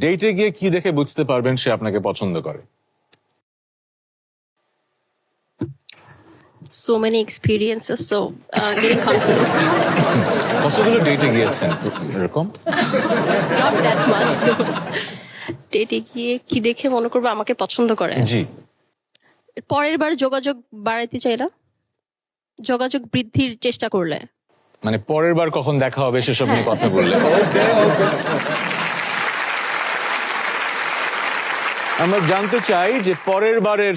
ডেটে গিয়ে কি দেখে বুঝতে পারবেন সে আপনাকে পছন্দ করে? So many experiences, so getting confused. কতগুলো ডেটে গিয়েছেন এরকম? Not that much. ডেটে গিয়ে কি দেখে মনে করবো আমাকে পছন্দ করে? জি। পরের বার যোগাযোগ বাড়াইতে চাইলা, যোগাযোগ বৃদ্ধির চেষ্টা করলে। মানে পরের বার কখন দেখা হবে সেসব নিয়ে কথা বললে। ওকে ওকে। আমরা জানতে চাই যে পরের বারের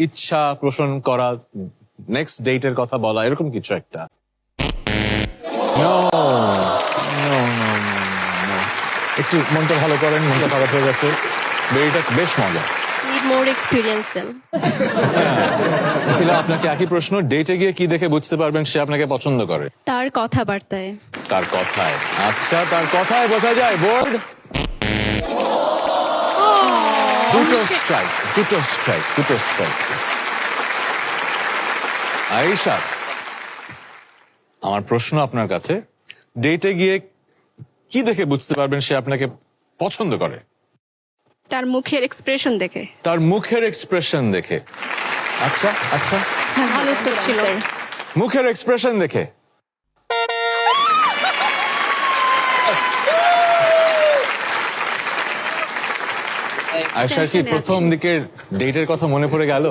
ইচ্ছা পোষণ করা, নেক্সট ডেটের কথা বলা, এরকম কিছু একটা। No, no, no, no. একটু মনটা ভালো করেন, মনটা খারাপ হয়ে গেছে। এটা বেশ মজা। Need more experience then. Mithila, আপনাকে একই প্রশ্ন, ডেটে গিয়ে কি দেখে বুঝতে পারবেন সে আপনাকে পছন্দ করে? তার কথাবার্তায়। তার কথায়। আচ্ছা, তার কথায় বোঝা যায়। বোর্ড দুটো স্ট্রাইক, দুটো স্ট্রাইক, দুটো স্ট্রাইক। আয়েশা, আমার প্রশ্ন আপনার কাছে, ডেটে গিয়ে কি দেখে বুঝতে পারবেন সে আপনাকে পছন্দ করে? তার মুখের এক্সপ্রেশন দেখে। তার মুখের এক্সপ্রেশন দেখে। আচ্ছা আচ্ছা, ভালো উত্তর ছিল। মুখের এক্সপ্রেশন দেখে। আয়েশার কি প্রথম দিকের ডেটের কথা মনে পড়ে গেল?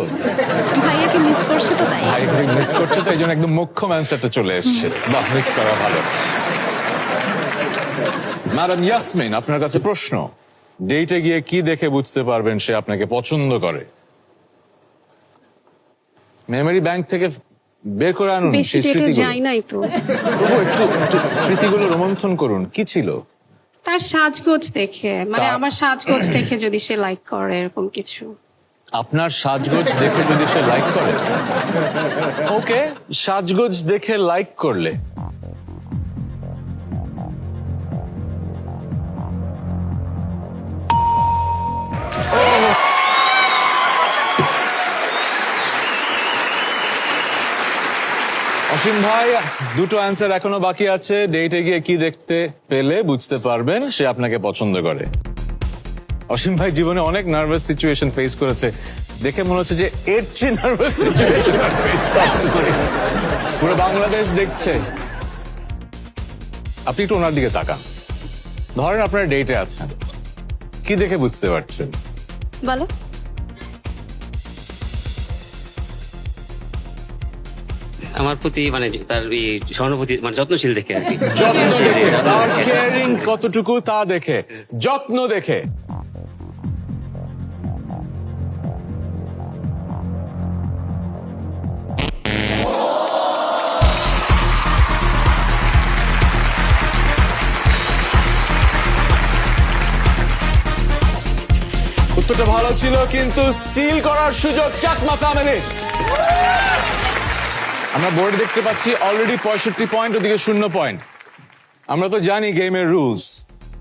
ভাইয়াকে মিস করছে তো তাই। ভাই মিস করছে তো এই জন্য একদম মুখ্যম অ্যান্সারটা চলে এসছে। বাহ, মিস করা ভালো। ম্যাডাম ইয়াসমিন, আপনার কাছে প্রশ্ন, ডেটে গিয়ে কি দেখে বুঝতে পারবেন সে আপনাকে পছন্দ করে? মেমরি ব্যাংক থেকে বের করে আনুন সেই স্মৃতিগুলো। যাই নাই তো। তবু একটু একটু স্মৃতিগুলো রোমন্থন করুন। কি ছিল? তার সাজগোজ দেখে, মানে আমার সাজগোজ দেখে যদি সে লাইক করে, এরকম কিছু। আপনার সাজগোজ দেখে যদি সে লাইক করে? ওকে, সাজগোজ দেখে লাইক করলে অসীম ভাই, দুটো অ্যান্সার এখনো বাকি আছে। ডেটে গিয়ে কি দেখতে পেলে বুঝতে পারবেন সে আপনাকে পছন্দ করে? অসীম ভাই জীবনে অনেক নার্ভাস সিচুয়েশন ফেস করেছে, দেখে মনে হচ্ছে যে এর চেয়ে নার্ভাস সিচুয়েশন ফেস করতে পারে। পুরো বাংলাদেশ দেখছে। আপনি একটু ওনার দিকে তাকান। ধরেন আপনারা ডেটে আছেন, কি দেখে বুঝতে পারছেন? বলো। আমার প্রতি মানে তার সহানুভূতি, মানে যত্নশীল দেখে আর কি। যত্ন দেখে, তার কেয়ারিং কতটুকু তা দেখে, যত্ন দেখে। উত্তরটা ভালো ছিল, কিন্তু স্টিল করার সুযোগ চাকমা ফ্যামিলির। আমরা বোর্ডে দেখতে পাচ্ছি অলরেডি 65 পয়েন্ট, ওদিকে 0 পয়েন্ট। আমরা তো জানি গেমের রুলস।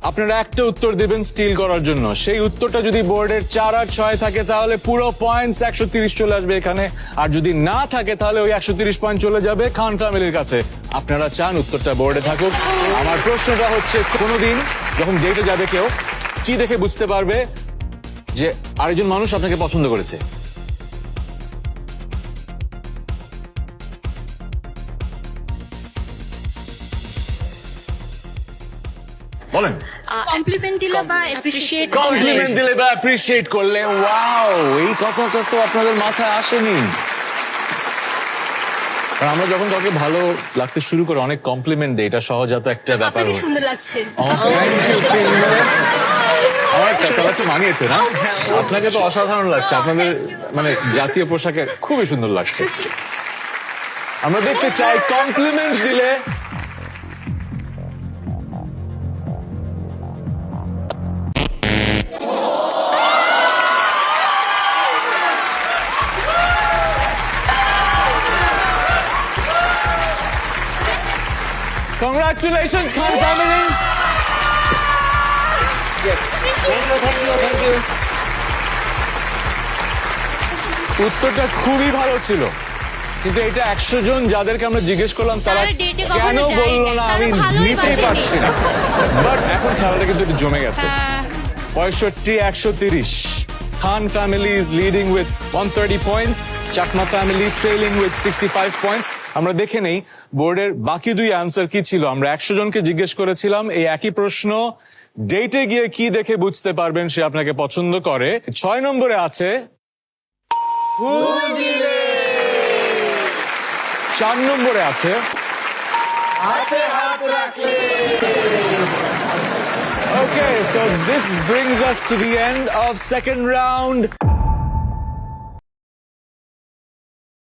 আপনারা একটা উত্তর দিবেন স্টিল করার জন্য, সেই উত্তরটা যদি বোর্ডের 4 আর 6 থাকে তাহলে পুরো পয়েন্টস 130 চলে আসবে এখানে, আর যদি না থাকে তাহলে ওই 130 পয়েন্ট চলে যাবে খান ফ্যামিলির কাছে। আপনারা চান উত্তরটা বোর্ডে থাকুক। আমার প্রশ্নটা হচ্ছে, কোনোদিন যখন ডেটে যাবে কেউ, কি দেখে বুঝতে পারবে যে আরেকজন মানুষ আপনাকে পছন্দ করেছে? বলেন। কমপ্লিমেন্ট দিলে বা অ্যাপ্রিশিয়েট কমপ্লিমেন্ট দিলে বা অ্যাপ্রিশিয়েট করলে। ওয়াও, এই কথাটা তো আপনাদের মাথায় আসেনি। আর আমরা যখন কাউকে ভালো লাগতে শুরু করে অনেক কমপ্লিমেন্ট দেই, এটা সহজাত একটা ব্যাপার। আপনাকে সুন্দর লাগছে। আমার কালারটা মানিয়েছে না? আপনাকে তো অসাধারণ লাগছে, আপনাদের মানে জাতীয় পোশাকে খুবই সুন্দর লাগছে। আমরা দেখতে চাই কমপ্লিমেন্ট দিলে Congratulations, Khan family! Yes. Thank you. উত্তরটা খুবই ভালো ছিল, কিন্তু এটা 100 জন যাদেরকে আমরা জিজ্ঞেস করলাম তারা তারা date এ কখনো কেন যায়নি, বললো না তারা আমি ভালোই নিতেই বাসেনি। পারছি না। বাট এখন খেলাটা কিন্তু একটু জমে গেছে। 65-130. Khan family is leading with 130 points. Chakma family trailing with 65 points. আমরা দেখে নেই বোর্ডের বাকি দুই অ্যান্সার কি ছিল। আমরা 100 জনকে জিজ্ঞেস করেছিলাম এই একই প্রশ্ন, ডেটে গিয়ে কি দেখে বুঝতে পারবেন সে আপনাকে পছন্দ করে। 6 নম্বরে আছে 4 নম্বরে আছে Okay, so this brings us to the end of second round.